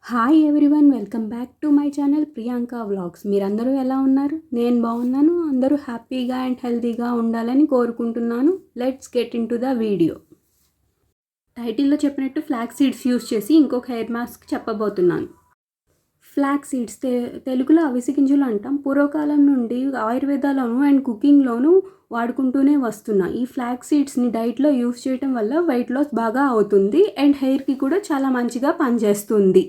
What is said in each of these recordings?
Hi everyone, welcome back to my channel Priyanka vlogs. మీరందరూ ఎలా ఉన్నారు? నేను బాగున్నాను. అందరూ హ్యాపీగా అండ్ హెల్తీగా ఉండాలని కోరుకుంటున్నాను. Let's get in to the video. టైటిల్లో చెప్పినట్టు ఫ్లాక్స్ సీడ్స్ యూస్ చేసి ఇంకొక హెయిర్ మాస్క్ చెప్పబోతున్నాను. ఫ్లాక్స్ సీడ్స్ తెలుగులో అవిసె గింజలు అంటాం. పూర్వకాలం నుండి ఆయుర్వేదాలోను అండ్ కుకింగ్లోనూ వాడుకుంటూనే వస్తున్నా. ఈ ఫ్లాక్స్ సీడ్స్ని డైట్లో యూస్ చేయడం వల్ల వెయిట్ లాస్ బాగా అవుతుంది అండ్ హెయిర్కి కూడా చాలా మంచిగా పనిచేస్తుంది.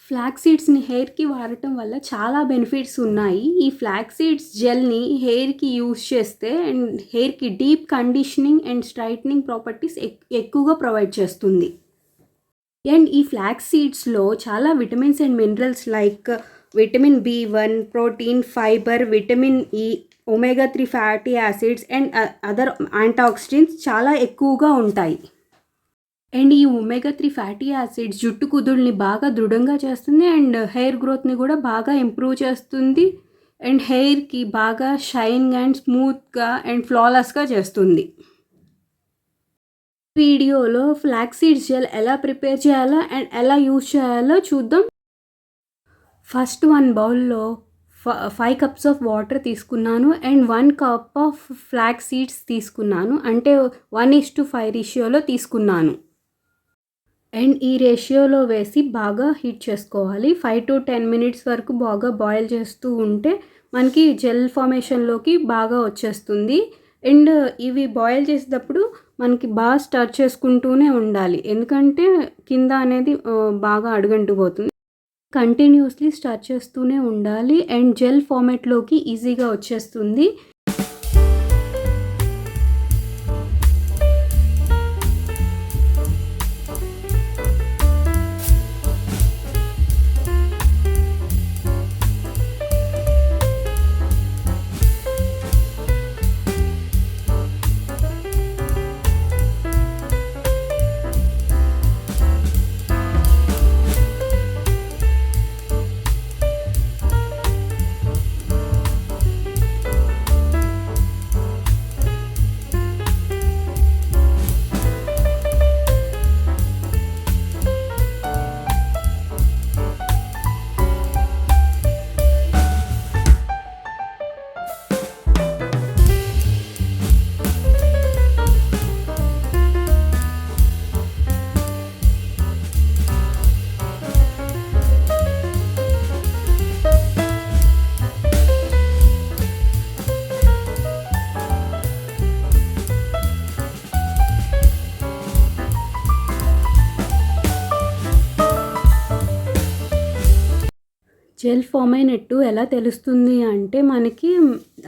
ఫ్లాక్స్ సీడ్స్ని హెయిర్కి వాడటం వల్ల చాలా బెనిఫిట్స్ ఉన్నాయి. ఈ ఫ్లాక్స్ సీడ్స్ జెల్ని హెయిర్కి యూస్ చేస్తే అండ్ హెయిర్కి deep conditioning and straightening properties ఎక్కువగా ప్రొవైడ్ చేస్తుంది. అండ్ ఈ ఫ్లాక్స్ సీడ్స్లో చాలా vitamins and minerals like vitamin B1, protein, fibre, vitamin E, omega 3 fatty acids and other antioxidants చాలా ఎక్కువగా ఉంటాయి. అండ్ ఈ ఒమేగా 3 ఫ్యాటీ యాసిడ్స్ జుట్టు కుదుళ్ళని బాగా దృఢంగా చేస్తుంది అండ్ హెయిర్ గ్రోత్ని కూడా బాగా ఇంప్రూవ్ చేస్తుంది అండ్ హెయిర్కి బాగా షైన్ అండ్ స్మూత్గా అండ్ ఫ్లాలెస్గా చేస్తుంది. వీడియోలో ఫ్లాక్స్ సీడ్స్ జెల్ ఎలా ప్రిపేర్ చేయాలో అండ్ ఎలా యూజ్ చేయాలో చూద్దాం. ఫస్ట్ 1 బౌల్లో 5 కప్స్ ఆఫ్ వాటర్ తీసుకున్నాను and 1 cup of flax seeds తీసుకున్నాను. అంటే 1:5 రేషియోలో తీసుకున్నాను. అండ్ ఈ రేషియోలో వేసి బాగా హీట్ చేసుకోవాలి. 5 to 10 మినిట్స్ వరకు బాగా బాయిల్ చేస్తూ ఉంటే మనకి జెల్ ఫార్మేషన్లోకి బాగా వచ్చేస్తుంది. అండ్ ఇవి బాయిల్ చేసేటప్పుడు మనకి బాగా స్టర్ చేసుకుంటూనే ఉండాలి, ఎందుకంటే కింద అనేది బాగా అడుగంటుపోతుంది. కంటిన్యూస్లీ స్టర్ చేస్తూనే ఉండాలి అండ్ జెల్ ఫార్మేట్లోకి ఈజీగా వచ్చేస్తుంది. జెల్ ఫామ్ అయినట్టు ఎలా తెలుస్తుంది అంటే మనకి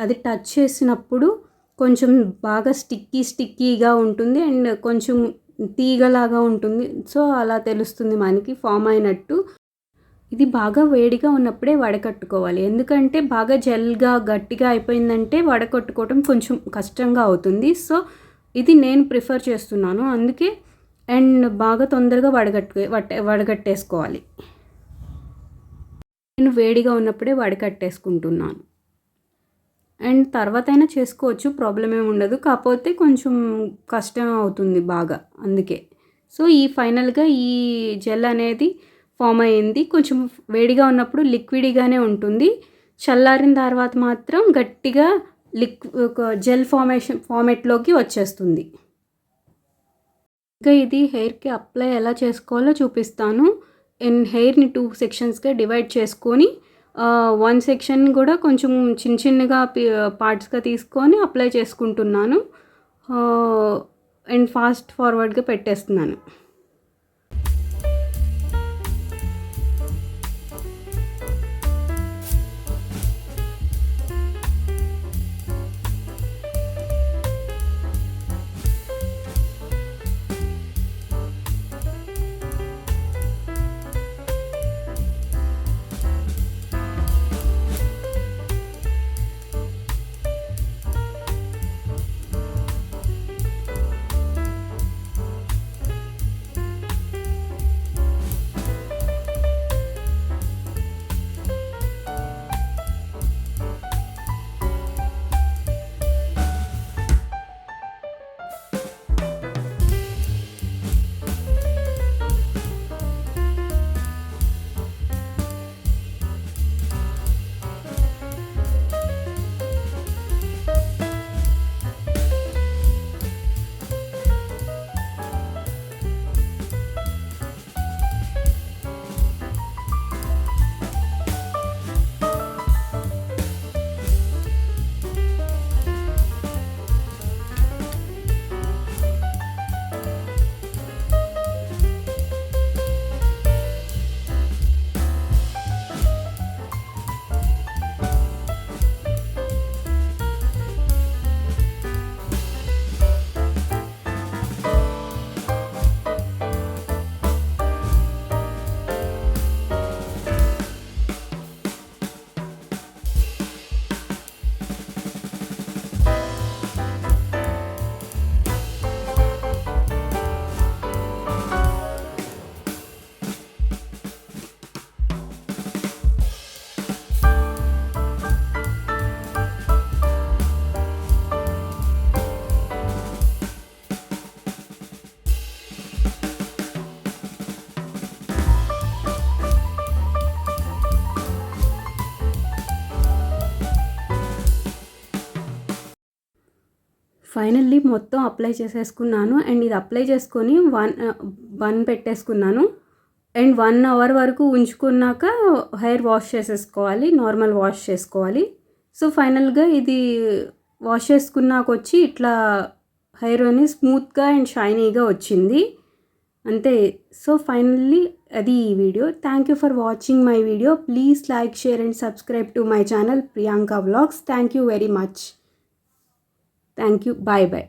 అది టచ్ చేసినప్పుడు కొంచెం బాగా స్టిక్కీగా ఉంటుంది అండ్ కొంచెం తీగలాగా ఉంటుంది. సో అలా తెలుస్తుంది మనకి ఫామ్ అయినట్టు. ఇది బాగా వేడిగా ఉన్నప్పుడే వడకట్టుకోవాలి, ఎందుకంటే బాగా జెల్గా గట్టిగా అయిపోయిందంటే వడకట్టుకోవడం కొంచెం కష్టంగా అవుతుంది. సో ఇది నేను ప్రిఫర్ చేస్తున్నాను అందుకే. అండ్ బాగా తొందరగా వడగట్టేసుకోవాలి. నేను వేడిగా ఉన్నప్పుడే వడకట్టేసుకుంటున్నాను. అండ్ తర్వాత అయినా చేసుకోవచ్చు, ప్రాబ్లం ఏమి ఉండదు, కాకపోతే కొంచెం కష్టం అవుతుంది బాగా, అందుకే. సో ఫైనల్గా ఈ జెల్ అనేది ఫామ్ అయ్యింది. కొంచెం వేడిగా ఉన్నప్పుడు లిక్విడ్గానే ఉంటుంది, చల్లారిన తర్వాత మాత్రం గట్టిగా జెల్ ఫార్మేట్లోకి వచ్చేస్తుంది. ఇంకా ఇది హెయిర్కి అప్లై ఎలా చేసుకోవాలో చూపిస్తాను. హెయిర్ని 2 సెక్షన్స్గా డివైడ్ చేసుకొని 1 సెక్షన్ కూడా కొంచెం చిన్నగా పార్ట్స్గా తీసుకొని అప్లై చేసుకుంటున్నాను అండ్ ఫాస్ట్ ఫార్వర్డ్గా పెట్టేస్తున్నాను. ఫైనల్లీ మొత్తం అప్లై చేసేసుకున్నాను అండ్ ఇది అప్లై చేసుకొని బన్ పెట్టేసుకున్నాను అండ్ 1 అవర్ వరకు ఉంచుకున్నాక హెయిర్ వాష్ చేసేసుకోవాలి, నార్మల్ వాష్ చేసుకోవాలి. సో ఫైనల్గా ఇది వాష్ చేసుకున్నాక వచ్చి ఇట్లా హెయిర్ అని స్మూత్గా అండ్ షైనీగా వచ్చింది అంతే. సో ఫైనల్లీ అది ఈ వీడియో. Thank you for watching my video. Please like, share and subscribe to my channel Priyanka vlogs. Thank you very much. Thank you. Bye bye.